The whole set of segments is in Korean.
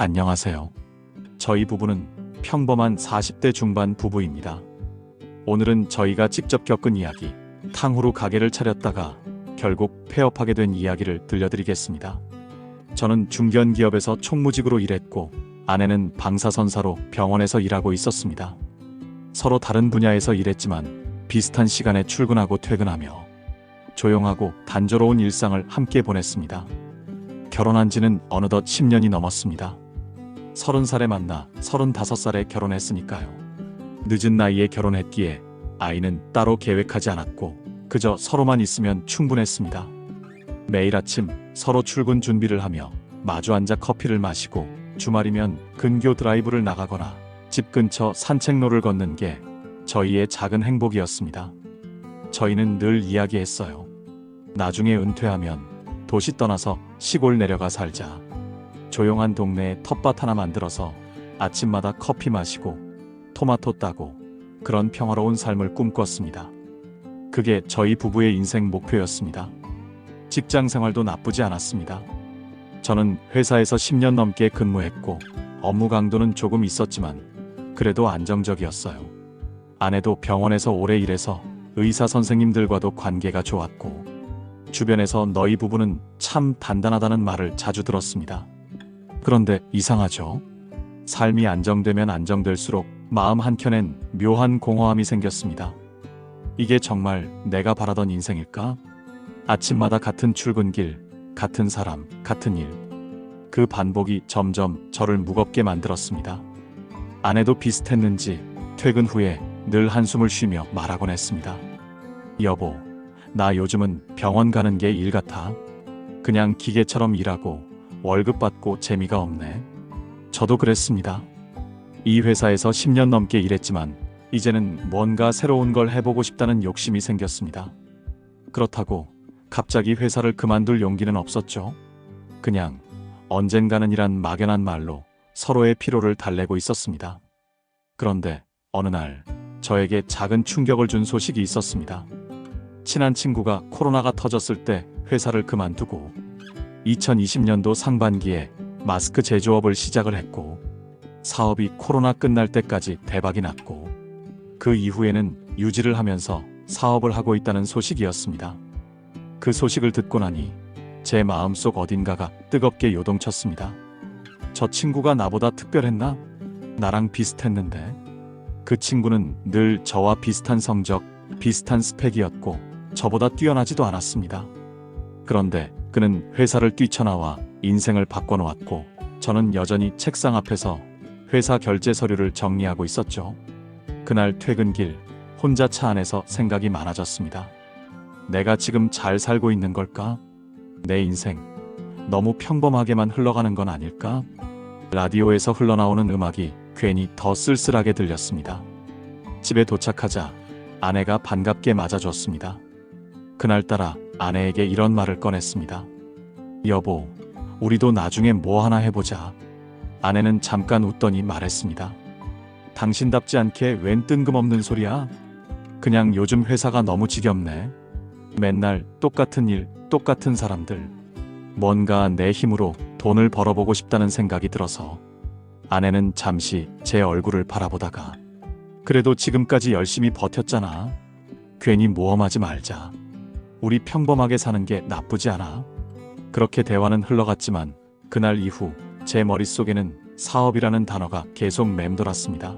안녕하세요. 저희 부부는 평범한 40대 중반 부부입니다. 오늘은 저희가 직접 겪은 이야기, 탕후루 가게를 차렸다가 결국 폐업하게 된 이야기를 들려드리겠습니다. 저는 중견기업에서 총무직으로 일했고 아내는 방사선사로 병원에서 일하고 있었습니다. 서로 다른 분야에서 일했지만 비슷한 시간에 출근하고 퇴근하며 조용하고 단조로운 일상을 함께 보냈습니다. 결혼한 지는 어느덧 10년이 넘었습니다. 30살에 만나 35살에 결혼했으니까요. 늦은 나이에 결혼했기에 아이는 따로 계획하지 않았고 그저 서로만 있으면 충분했습니다. 매일 아침 서로 출근 준비를 하며 마주 앉아 커피를 마시고 주말이면 근교 드라이브를 나가거나 집 근처 산책로를 걷는 게 저희의 작은 행복이었습니다. 저희는 늘 이야기했어요. 나중에 은퇴하면 도시 떠나서 시골 내려가 살자. 조용한 동네에 텃밭 하나 만들어서 아침마다 커피 마시고 토마토 따고 그런 평화로운 삶을 꿈꿨습니다. 그게 저희 부부의 인생 목표였습니다. 직장 생활도 나쁘지 않았습니다. 저는 회사에서 10년 넘게 근무했고 업무 강도는 조금 있었지만 그래도 안정적이었어요. 아내도 병원에서 오래 일해서 의사 선생님들과도 관계가 좋았고 주변에서 너희 부부는 참 단단하다는 말을 자주 들었습니다. 그런데 이상하죠? 삶이 안정되면 안정될수록 마음 한켠엔 묘한 공허함이 생겼습니다. 이게 정말 내가 바라던 인생일까? 아침마다 같은 출근길, 같은 사람, 같은 일. 그 반복이 점점 저를 무겁게 만들었습니다. 아내도 비슷했는지 퇴근 후에 늘 한숨을 쉬며 말하곤 했습니다. 여보, 나 요즘은 병원 가는 게 일 같아. 그냥 기계처럼 일하고 월급 받고 재미가 없네. 저도 그랬습니다. 이 회사에서 10년 넘게 일했지만 이제는 뭔가 새로운 걸 해보고 싶다는 욕심이 생겼습니다. 그렇다고 갑자기 회사를 그만둘 용기는 없었죠. 그냥 언젠가는 이란 막연한 말로 서로의 피로를 달래고 있었습니다. 그런데 어느 날 저에게 작은 충격을 준 소식이 있었습니다. 친한 친구가 코로나가 터졌을 때 회사를 그만두고 2020년도 상반기에 마스크 제조업을 시작을 했고 사업이 코로나 끝날 때까지 대박이 났고 그 이후에는 유지를 하면서 사업을 하고 있다는 소식이었습니다. 그 소식을 듣고 나니 제 마음속 어딘가가 뜨겁게 요동쳤습니다. 저 친구가 나보다 특별했나? 나랑 비슷했는데. 그 친구는 늘 저와 비슷한 성적, 비슷한 스펙이었고 저보다 뛰어나지도 않았습니다. 그런데 그는 회사를 뛰쳐나와 인생을 바꿔놓았고 저는 여전히 책상 앞에서 회사 결제 서류를 정리하고 있었죠. 그날 퇴근길 혼자 차 안에서 생각이 많아졌습니다. 내가 지금 잘 살고 있는 걸까? 내 인생 너무 평범하게만 흘러가는 건 아닐까? 라디오에서 흘러나오는 음악이 괜히 더 쓸쓸하게 들렸습니다. 집에 도착하자 아내가 반갑게 맞아줬습니다. 그날따라 아내에게 이런 말을 꺼냈습니다. 여보, 우리도 나중에 뭐 하나 해보자. 아내는 잠깐 웃더니 말했습니다. 당신답지 않게 웬 뜬금없는 소리야? 그냥 요즘 회사가 너무 지겹네. 맨날 똑같은 일, 똑같은 사람들. 뭔가 내 힘으로 돈을 벌어보고 싶다는 생각이 들어서. 아내는 잠시 제 얼굴을 바라보다가 그래도 지금까지 열심히 버텼잖아. 괜히 모험하지 말자. 우리 평범하게 사는 게 나쁘지 않아. 그렇게 대화는 흘러갔지만 그날 이후 제 머릿속에는 사업이라는 단어가 계속 맴돌았습니다.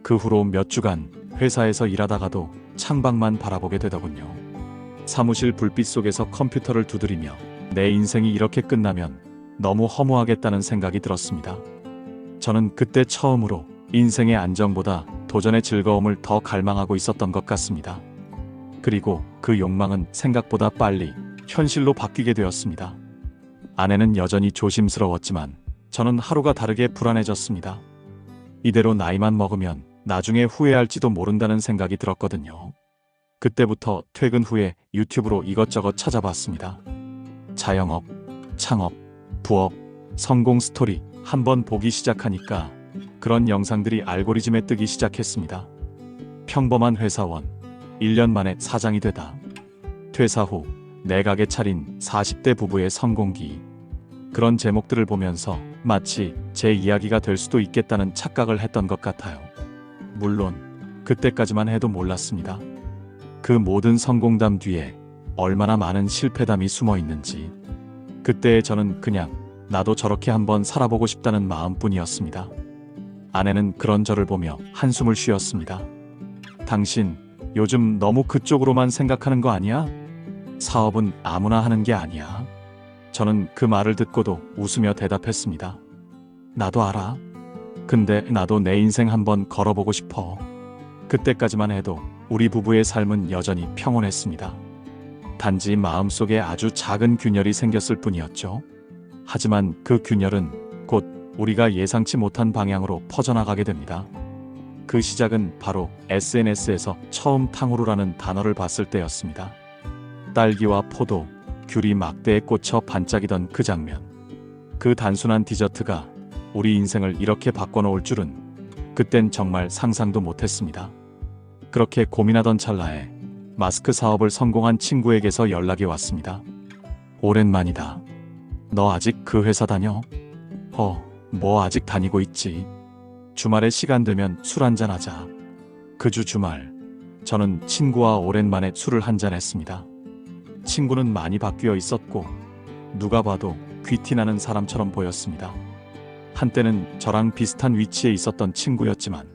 그 후로 몇 주간 회사에서 일하다가도 창밖만 바라보게 되더군요. 사무실 불빛 속에서 컴퓨터를 두드리며 내 인생이 이렇게 끝나면 너무 허무하겠다는 생각이 들었습니다. 저는 그때 처음으로 인생의 안정보다 도전의 즐거움을 더 갈망하고 있었던 것 같습니다. 그리고 그 욕망은 생각보다 빨리 현실로 바뀌게 되었습니다. 아내는 여전히 조심스러웠지만 저는 하루가 다르게 불안해졌습니다. 이대로 나이만 먹으면 나중에 후회할지도 모른다는 생각이 들었거든요. 그때부터 퇴근 후에 유튜브로 이것저것 찾아봤습니다. 자영업, 창업, 부업, 성공 스토리 한번 보기 시작하니까 그런 영상들이 알고리즘에 뜨기 시작했습니다. 평범한 회사원, 1년 만에 사장이 되다. 퇴사 후 내 가게 차린 40대 부부의 성공기. 그런 제목들을 보면서 마치 제 이야기가 될 수도 있겠다는 착각을 했던 것 같아요. 물론 그때까지만 해도 몰랐습니다. 그 모든 성공담 뒤에 얼마나 많은 실패담이 숨어 있는지. 그때의 저는 그냥 나도 저렇게 한번 살아보고 싶다는 마음뿐이었습니다. 아내는 그런 저를 보며 한숨을 쉬었습니다. 당신 요즘 너무 그쪽으로만 생각하는 거 아니야? 사업은 아무나 하는 게 아니야. 저는 그 말을 듣고도 웃으며 대답했습니다. 나도 알아. 근데 나도 내 인생 한번 걸어보고 싶어. 그때까지만 해도 우리 부부의 삶은 여전히 평온했습니다. 단지 마음속에 아주 작은 균열이 생겼을 뿐이었죠. 하지만 그 균열은 곧 우리가 예상치 못한 방향으로 퍼져나가게 됩니다. 그 시작은 바로 SNS에서 처음 탕후루라는 단어를 봤을 때였습니다. 딸기와 포도, 귤이 막대에 꽂혀 반짝이던 그 장면. 그 단순한 디저트가 우리 인생을 이렇게 바꿔놓을 줄은 그땐 정말 상상도 못했습니다. 그렇게 고민하던 찰나에 마스크 사업을 성공한 친구에게서 연락이 왔습니다. 오랜만이다. 너 아직 그 회사 다녀? 뭐 아직 다니고 있지. 주말에 시간 되면 술 한잔 하자. 그 주 주말, 저는 친구와 오랜만에 술을 한잔 했습니다. 친구는 많이 바뀌어 있었고 누가 봐도 귀티나는 사람처럼 보였습니다. 한때는 저랑 비슷한 위치에 있었던 친구였지만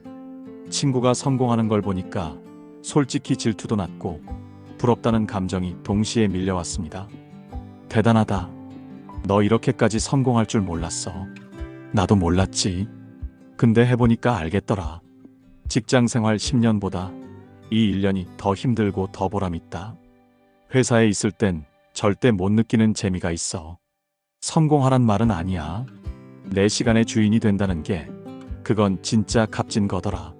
친구가 성공하는 걸 보니까 솔직히 질투도 났고 부럽다는 감정이 동시에 밀려왔습니다. 대단하다. 너 이렇게까지 성공할 줄 몰랐어. 나도 몰랐지. 근데 해보니까 알겠더라. 직장 생활 10년보다 이 1년이 더 힘들고 더 보람있다. 회사에 있을 땐 절대 못 느끼는 재미가 있어. 성공하란 말은 아니야. 내 시간의 주인이 된다는 게 그건 진짜 값진 거더라.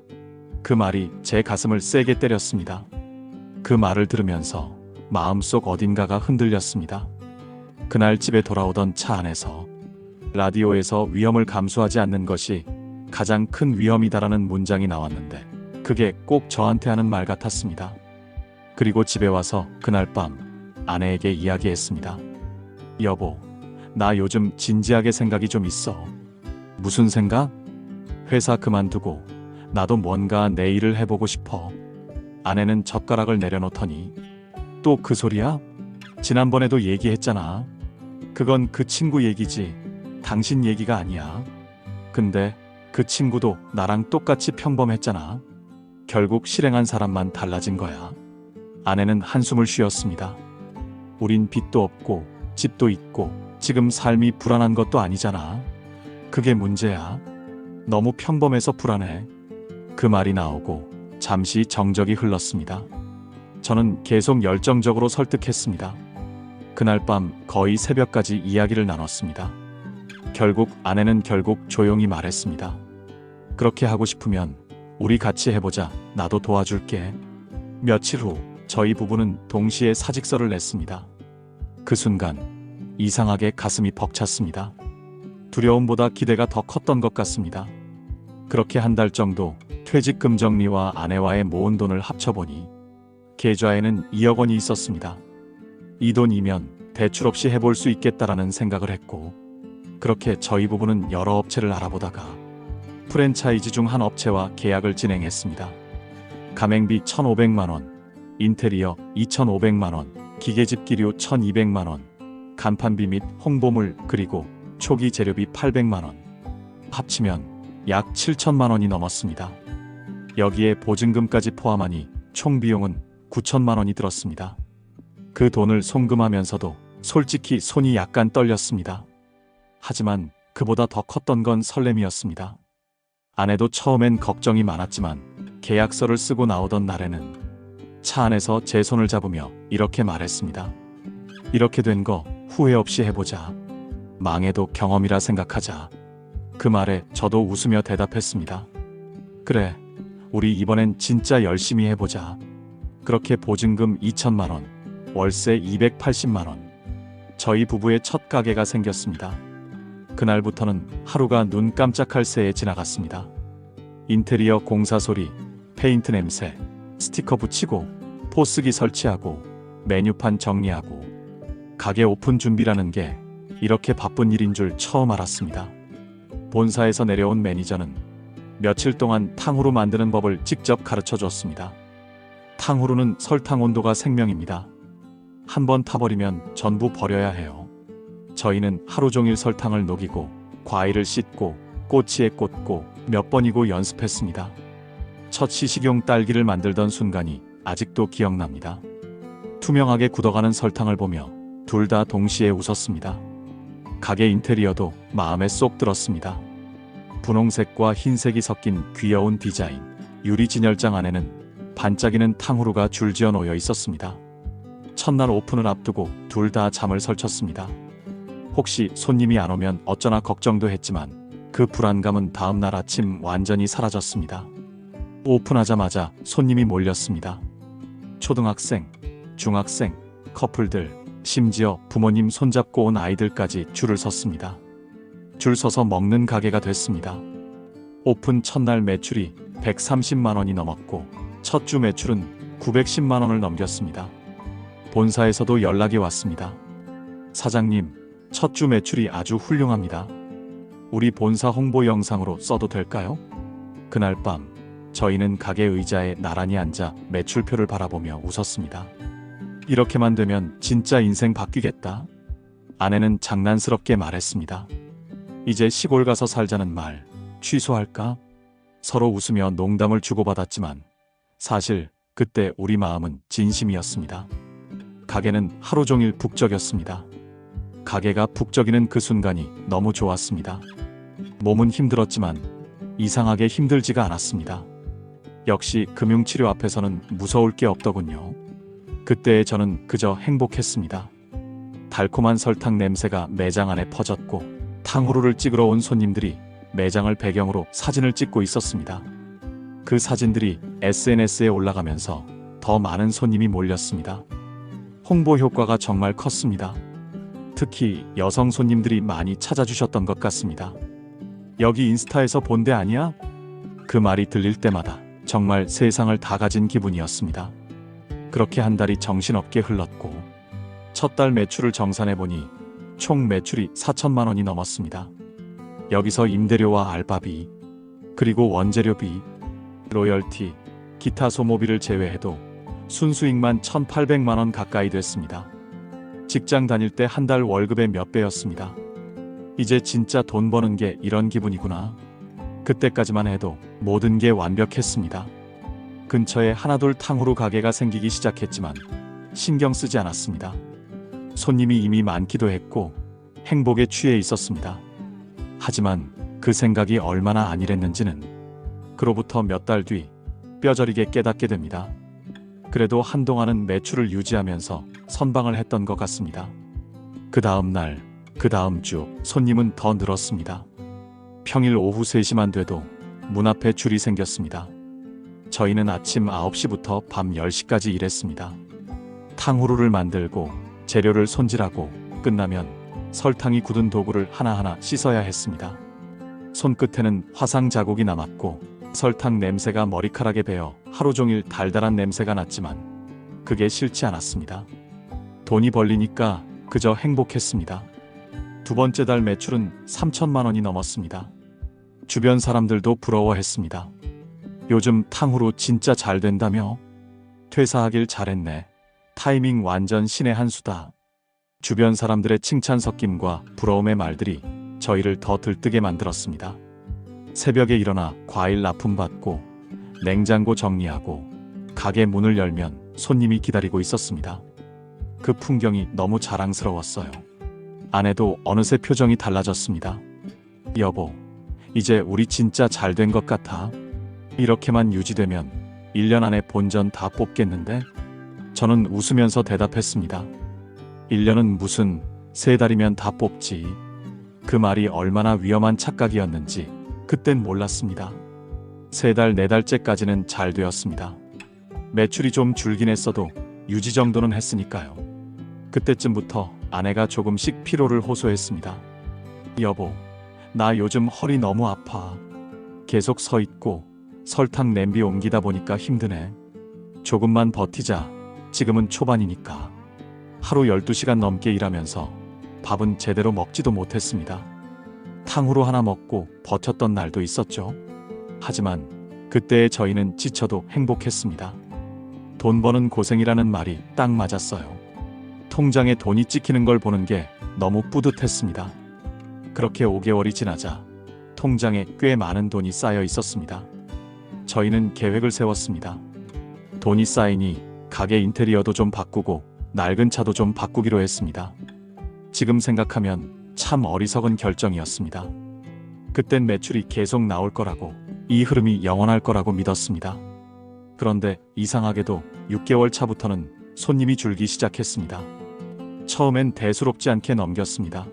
그 말이 제 가슴을 세게 때렸습니다. 그 말을 들으면서 마음속 어딘가가 흔들렸습니다. 그날 집에 돌아오던 차 안에서 라디오에서 위험을 감수하지 않는 것이 가장 큰 위험이다라는 문장이 나왔는데 그게 꼭 저한테 하는 말 같았습니다. 그리고 집에 와서 그날 밤 아내에게 이야기했습니다. 여보, 나 요즘 진지하게 생각이 좀 있어. 무슨 생각? 회사 그만두고 나도 뭔가 내 일을 해보고 싶어. 아내는 젓가락을 내려놓더니 또 그 소리야? 지난번에도 얘기했잖아. 그건 그 친구 얘기지 당신 얘기가 아니야. 근데 그 친구도 나랑 똑같이 평범했잖아. 결국 실행한 사람만 달라진 거야. 아내는 한숨을 쉬었습니다. 우린 빚도 없고 집도 있고 지금 삶이 불안한 것도 아니잖아. 그게 문제야. 너무 평범해서 불안해. 그 말이 나오고 잠시 정적이 흘렀습니다. 저는 계속 열정적으로 설득했습니다. 그날 밤 거의 새벽까지 이야기를 나눴습니다. 결국 아내는 조용히 말했습니다. 그렇게 하고 싶으면 우리 같이 해보자. 나도 도와줄게. 며칠 후 저희 부부는 동시에 사직서를 냈습니다. 그 순간 이상하게 가슴이 벅찼습니다. 두려움보다 기대가 더 컸던 것 같습니다. 그렇게 한 달 정도 퇴직금 정리와 아내와의 모은 돈을 합쳐보니 계좌에는 2억 원이 있었습니다. 이 돈이면 대출 없이 해볼 수 있겠다라는 생각을 했고 그렇게 저희 부부는 여러 업체를 알아보다가 프랜차이즈 중 한 업체와 계약을 진행했습니다. 가맹비 1,500만원, 인테리어 2,500만원, 기계집기료 1,200만원, 간판비 및 홍보물 그리고 초기 재료비 800만원. 합치면 약 7천만원이 넘었습니다. 여기에 보증금까지 포함하니 총 비용은 9천만원이 들었습니다. 그 돈을 송금하면서도 솔직히 손이 약간 떨렸습니다. 하지만 그보다 더 컸던 건 설렘이었습니다. 아내도 처음엔 걱정이 많았지만 계약서를 쓰고 나오던 날에는 차 안에서 제 손을 잡으며 이렇게 말했습니다. 이렇게 된 거 후회 없이 해보자. 망해도 경험이라 생각하자. 그 말에 저도 웃으며 대답했습니다. 그래, 우리 이번엔 진짜 열심히 해보자. 그렇게 보증금 2천만원, 월세 280만원. 저희 부부의 첫 가게가 생겼습니다. 그날부터는 하루가 눈 깜짝할 새에 지나갔습니다. 인테리어 공사 소리, 페인트 냄새, 스티커 붙이고, 포스기 설치하고, 메뉴판 정리하고, 가게 오픈 준비라는 게 이렇게 바쁜 일인 줄 처음 알았습니다. 본사에서 내려온 매니저는 며칠 동안 탕후루 만드는 법을 직접 가르쳐 줬습니다. 탕후루는 설탕 온도가 생명입니다. 한번 타버리면 전부 버려야 해요. 저희는 하루 종일 설탕을 녹이고 과일을 씻고 꼬치에 꽂고 몇 번이고 연습했습니다. 첫 시식용 딸기를 만들던 순간이 아직도 기억납니다. 투명하게 굳어가는 설탕을 보며 둘 다 동시에 웃었습니다. 가게 인테리어도 마음에 쏙 들었습니다. 분홍색과 흰색이 섞인 귀여운 디자인, 유리 진열장 안에는 반짝이는 탕후루가 줄지어 놓여 있었습니다. 첫날 오픈을 앞두고 둘 다 잠을 설쳤습니다. 혹시 손님이 안 오면 어쩌나 걱정도 했지만 그 불안감은 다음날 아침 완전히 사라졌습니다. 오픈하자마자 손님이 몰렸습니다. 초등학생, 중학생, 커플들, 심지어 부모님 손잡고 온 아이들까지 줄을 섰습니다. 줄 서서 먹는 가게가 됐습니다. 오픈 첫날 매출이 130만 원이 넘었고 첫 주 매출은 910만 원을 넘겼습니다. 본사에서도 연락이 왔습니다. 사장님, 첫 주 매출이 아주 훌륭합니다. 우리 본사 홍보 영상으로 써도 될까요? 그날 밤 저희는 가게 의자에 나란히 앉아 매출표를 바라보며 웃었습니다. 이렇게만 되면 진짜 인생 바뀌겠다. 아내는 장난스럽게 말했습니다. 이제 시골 가서 살자는 말 취소할까? 서로 웃으며 농담을 주고받았지만 사실 그때 우리 마음은 진심이었습니다. 가게는 하루 종일 북적였습니다. 가게가 북적이는 그 순간이 너무 좋았습니다. 몸은 힘들었지만 이상하게 힘들지가 않았습니다. 역시 금융치료 앞에서는 무서울 게 없더군요. 그때의 저는 그저 행복했습니다. 달콤한 설탕 냄새가 매장 안에 퍼졌고 탕후루를 찍으러 온 손님들이 매장을 배경으로 사진을 찍고 있었습니다. 그 사진들이 SNS에 올라가면서 더 많은 손님이 몰렸습니다. 홍보 효과가 정말 컸습니다. 특히 여성 손님들이 많이 찾아주셨던 것 같습니다. 여기 인스타에서 본 데 아니야? 그 말이 들릴 때마다 정말 세상을 다 가진 기분이었습니다. 그렇게 한 달이 정신없게 흘렀고 첫 달 매출을 정산해보니 총 매출이 4천만 원이 넘었습니다. 여기서 임대료와 알바비, 그리고 원재료비, 로열티, 기타 소모비를 제외해도 순수익만 1,800만 원 가까이 됐습니다. 직장 다닐 때 한 달 월급의 몇 배였습니다. 이제 진짜 돈 버는 게 이런 기분이구나. 그때까지만 해도 모든 게 완벽했습니다. 근처에 하나둘 탕후루 가게가 생기기 시작했지만 신경 쓰지 않았습니다. 손님이 이미 많기도 했고 행복에 취해 있었습니다. 하지만 그 생각이 얼마나 안일했는지는 그로부터 몇 달 뒤 뼈저리게 깨닫게 됩니다. 그래도 한동안은 매출을 유지하면서 선방을 했던 것 같습니다. 그 다음 날, 그 다음 주 손님은 더 늘었습니다. 평일 오후 3시만 돼도 문 앞에 줄이 생겼습니다. 저희는 아침 9시부터 밤 10시까지 일했습니다. 탕후루를 만들고 재료를 손질하고 끝나면 설탕이 굳은 도구를 하나하나 씻어야 했습니다. 손끝에는 화상 자국이 남았고 설탕 냄새가 머리카락에 배어 하루 종일 달달한 냄새가 났지만 그게 싫지 않았습니다. 돈이 벌리니까 그저 행복했습니다. 두 번째 달 매출은 3천만 원이 넘었습니다. 주변 사람들도 부러워했습니다. 요즘 탕후루 진짜 잘 된다며? 퇴사하길 잘했네. 타이밍 완전 신의 한 수다. 주변 사람들의 칭찬 섞임과 부러움의 말들이 저희를 더 들뜨게 만들었습니다. 새벽에 일어나 과일 납품받고 냉장고 정리하고 가게 문을 열면 손님이 기다리고 있었습니다. 그 풍경이 너무 자랑스러웠어요. 아내도 어느새 표정이 달라졌습니다. 여보, 이제 우리 진짜 잘 된 것 같아. 이렇게만 유지되면 1년 안에 본전 다 뽑겠는데? 저는 웃으면서 대답했습니다. 1년은 무슨 3달이면 다 뽑지. 그 말이 얼마나 위험한 착각이었는지 그땐 몰랐습니다. 3달, 4달째까지는 잘 되었습니다. 매출이 좀 줄긴 했어도 유지 정도는 했으니까요. 그때쯤부터 아내가 조금씩 피로를 호소했습니다. 여보, 나 요즘 허리 너무 아파. 계속 서 있고 설탕 냄비 옮기다 보니까 힘드네. 조금만 버티자. 지금은 초반이니까. 하루 12시간 넘게 일하면서 밥은 제대로 먹지도 못했습니다. 탕후루 하나 먹고 버텼던 날도 있었죠. 하지만 그때의 저희는 지쳐도 행복했습니다. 돈 버는 고생이라는 말이 딱 맞았어요. 통장에 돈이 찍히는 걸 보는 게 너무 뿌듯했습니다. 그렇게 5개월이 지나자 통장에 꽤 많은 돈이 쌓여 있었습니다. 저희는 계획을 세웠습니다. 돈이 쌓이니 가게 인테리어도 좀 바꾸고 낡은 차도 좀 바꾸기로 했습니다. 지금 생각하면 참 어리석은 결정이었습니다. 그땐 매출이 계속 나올 거라고, 이 흐름이 영원할 거라고 믿었습니다. 그런데 이상하게도 6개월 차부터는 손님이 줄기 시작했습니다. 처음엔 대수롭지 않게 넘겼습니다.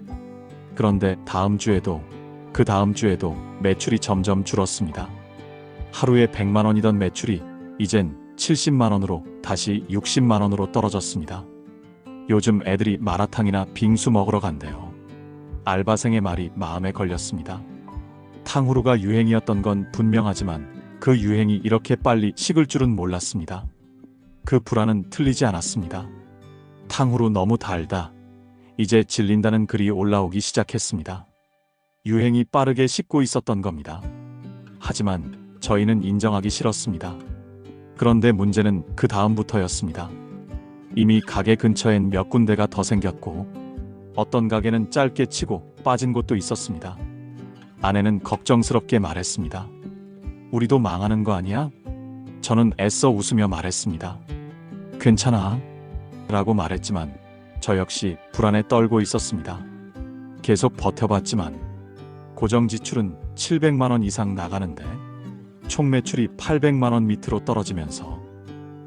그런데 다음 주에도, 그 다음 주에도 매출이 점점 줄었습니다. 하루에 100만 원이던 매출이 이젠 70만 원으로 다시 60만 원으로 떨어졌습니다. 요즘 애들이 마라탕이나 빙수 먹으러 간대요. 알바생의 말이 마음에 걸렸습니다. 탕후루가 유행이었던 건 분명하지만 그 유행이 이렇게 빨리 식을 줄은 몰랐습니다. 그 불안은 틀리지 않았습니다. 탕후루 너무 달다. 이제 질린다는 글이 올라오기 시작했습니다. 유행이 빠르게 식고 있었던 겁니다. 하지만 저희는 인정하기 싫었습니다. 그런데 문제는 그 다음부터였습니다. 이미 가게 근처엔 몇 군데가 더 생겼고 어떤 가게는 짧게 치고 빠진 곳도 있었습니다. 아내는 걱정스럽게 말했습니다. 우리도 망하는 거 아니야? 저는 애써 웃으며 말했습니다. 괜찮아 라고 말했지만 저 역시 불안에 떨고 있었습니다. 계속 버텨봤지만 고정 지출은 700만 원 이상 나가는데 총 매출이 800만 원 밑으로 떨어지면서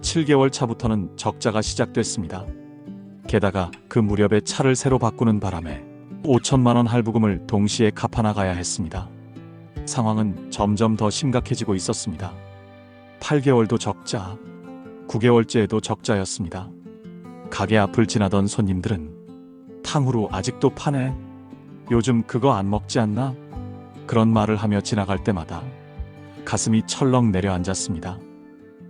7개월 차부터는 적자가 시작됐습니다. 게다가 그 무렵에 차를 새로 바꾸는 바람에 5천만 원 할부금을 동시에 갚아나가야 했습니다. 상황은 점점 더 심각해지고 있었습니다. 8개월도 적자, 9개월째에도 적자였습니다. 가게 앞을 지나던 손님들은 탕후루 아직도 파네? 요즘 그거 안 먹지 않나? 그런 말을 하며 지나갈 때마다 가슴이 철렁 내려앉았습니다.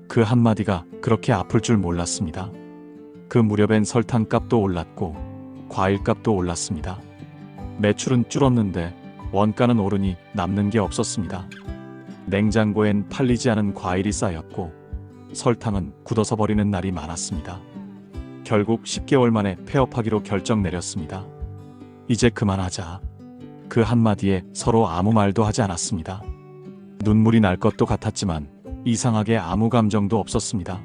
그 한마디가 그렇게 아플 줄 몰랐습니다. 그 무렵엔 설탕값도 올랐고 과일값도 올랐습니다. 매출은 줄었는데 원가는 오르니 남는 게 없었습니다. 냉장고엔 팔리지 않은 과일이 쌓였고 설탕은 굳어서 버리는 날이 많았습니다. 결국 10개월 만에 폐업하기로 결정 내렸습니다. 이제 그만하자. 그 한마디에 서로 아무 말도 하지 않았습니다. 눈물이 날 것도 같았지만 이상하게 아무 감정도 없었습니다.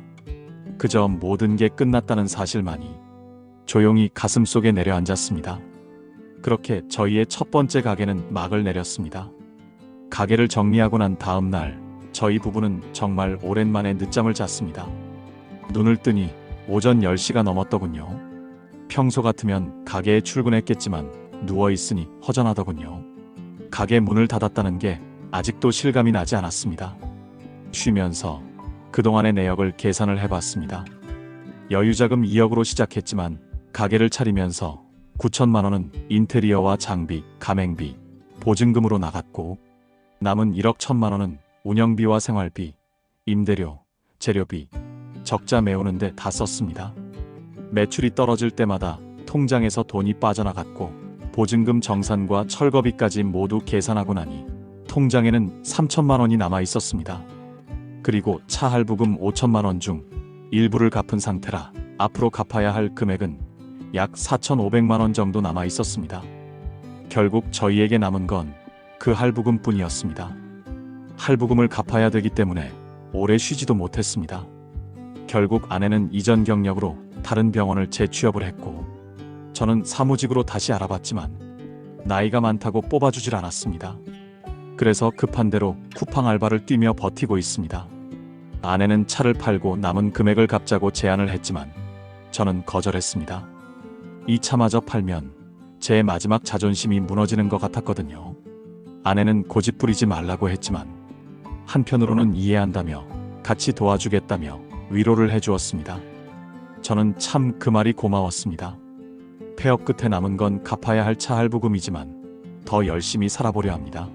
그저 모든 게 끝났다는 사실만이 조용히 가슴속에 내려앉았습니다. 그렇게 저희의 첫 번째 가게는 막을 내렸습니다. 가게를 정리하고 난 다음 날 저희 부부는 정말 오랜만에 늦잠을 잤습니다. 눈을 뜨니 오전 10시가 넘었더군요. 평소 같으면 가게에 출근했겠지만 누워있으니 허전하더군요. 가게 문을 닫았다는 게 아직도 실감이 나지 않았습니다. 쉬면서 그동안의 내역을 계산을 해봤습니다. 여유자금 2억으로 시작했지만 가게를 차리면서 9천만 원은 인테리어와 장비, 가맹비, 보증금으로 나갔고 남은 1억 1천만 원은 운영비와 생활비, 임대료, 재료비, 적자 메우는데 다 썼습니다. 매출이 떨어질 때마다 통장에서 돈이 빠져나갔고 보증금 정산과 철거비까지 모두 계산하고 나니 통장에는 3천만 원이 남아 있었습니다. 그리고 차 할부금 5천만 원 중 일부를 갚은 상태라 앞으로 갚아야 할 금액은 약 4,500만 원 정도 남아 있었습니다. 결국 저희에게 남은 건 그 할부금 뿐이었습니다. 할부금을 갚아야 되기 때문에 오래 쉬지도 못했습니다. 결국 아내는 이전 경력으로 다른 병원을 재취업을 했고 저는 사무직으로 다시 알아봤지만 나이가 많다고 뽑아주질 않았습니다. 그래서 급한 대로 쿠팡 알바를 뛰며 버티고 있습니다. 아내는 차를 팔고 남은 금액을 갚자고 제안을 했지만 저는 거절했습니다. 이 차마저 팔면 제 마지막 자존심이 무너지는 것 같았거든요. 아내는 고집 부리지 말라고 했지만 한편으로는 이해한다며 같이 도와주겠다며 위로를 해주었습니다. 저는 참 그 말이 고마웠습니다. 폐업 끝에 남은 건 갚아야 할 차 할부금이지만 더 열심히 살아보려 합니다.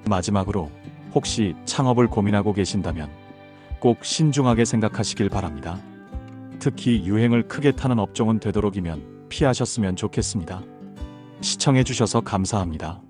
마지막으로 혹시 창업을 고민하고 계신다면 꼭 신중하게 생각하시길 바랍니다. 특히 유행을 크게 타는 업종은 되도록이면 피하셨으면 좋겠습니다. 시청해주셔서 감사합니다.